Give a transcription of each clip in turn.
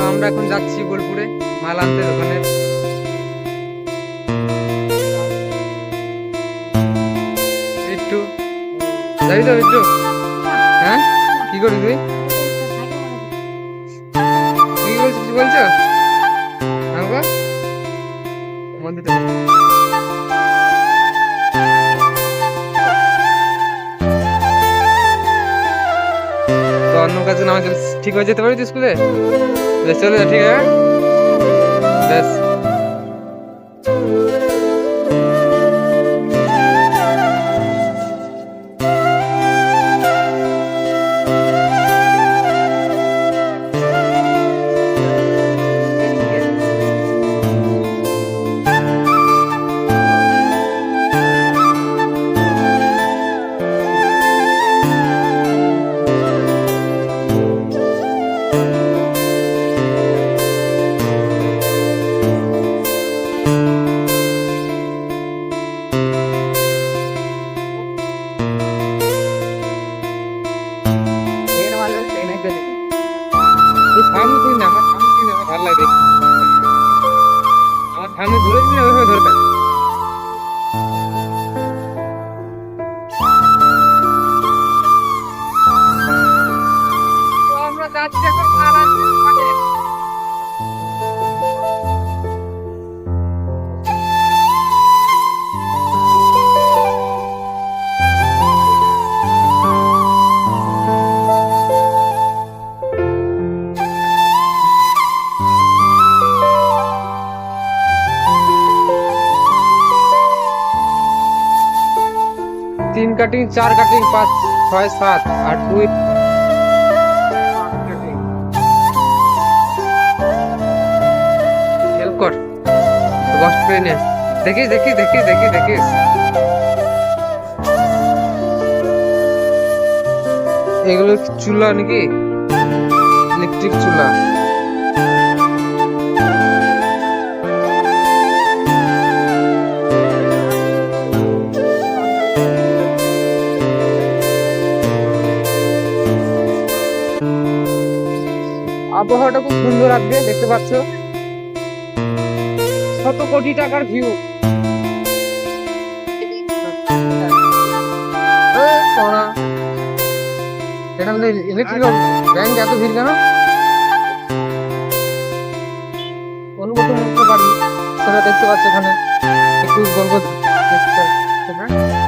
আমরা এখন যাচ্ছি বোলপুরে মাল আনতে দোকানের। একটু যাবি তো একটু? হ্যাঁ, কি করি তুই? তুই কি বলছিস, কিছু বলছো আমাকে? মন্দির তো অন্য কাছে না আমাকে ঠিক হয়ে যেতে পারি তুই স্কুলে? চলে যা, ঠিক আছে ব্যাস। সামনে তুই না, আমার সামনে তুই না, আমার ভালো লাগে দেখতে। আমার সামনে ধরে দিবি না, ওইভাবে ধরে থাক। তো আমরা যাচ্ছি এখন মাল আনতে মাঠে। তিন কাটিং, চার কাটিং, 5, 6, 7 আর 2 হেল্প কর, কষ্ট করে নে। দেখিস দেখিস দেখিস দেখিস দেখিস এগুলো চুলা নাকি, ইলেকট্রিক চুলা। আবহাওয়াটা খুব সুন্দর আজকে, দেখতে পাচ্ছ শত কোটি টাকার ভিউ। এখানে ইলেকট্রিক্যাল ব্যাংক এত ভিড় কেন? অনুগত করতে পারি, তোমরা দেখতে পাচ্ছ এখানে একটু গল্প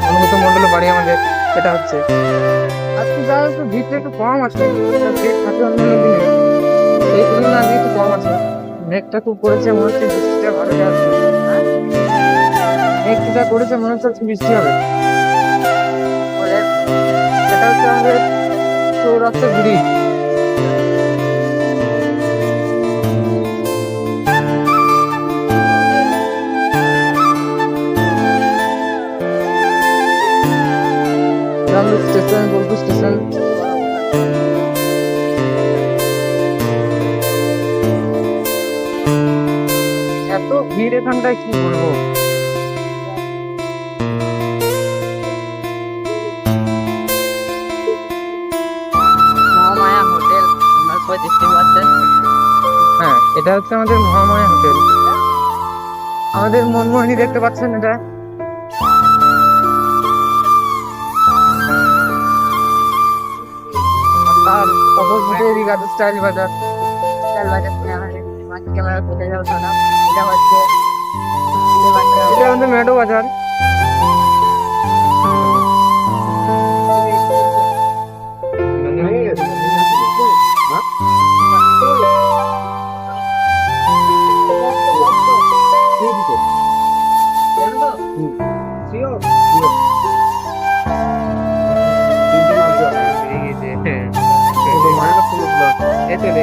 অনুগত মন্ডলের বাড়ি আমাদের এটা হচ্ছে। আজকে যা একটু ভিড়টা একটু কম আছে, ভিড় থাকে অন্যান্য দিনে, সেই তুলনায় আজকে একটু কম আছে। মেঘটা খুব করেছে, মনে হচ্ছে বৃষ্টিটা ভালো আসবে। মেঘ যা করেছে মনে হচ্ছে বৃষ্টি হবে। এটা হচ্ছে আমাদের চৌরাস্তা ব্রিজ। Station, Bolpur station. এত ভিড় এখানটায় কি বলবো। মহামায়া হোটেল দেখতে পাচ্ছেন। হ্যাঁ, এটা হচ্ছে আমাদের মহামায়া হোটেল। আমাদের মনমোহিনী দেখতে পাচ্ছেন, এটা তার অপোজিটে স্টাইল বাজার। ক্যামেরা কোথায় যাও না, এটা হচ্ছে এটা আমাদের মেডো বাজার। এ চলে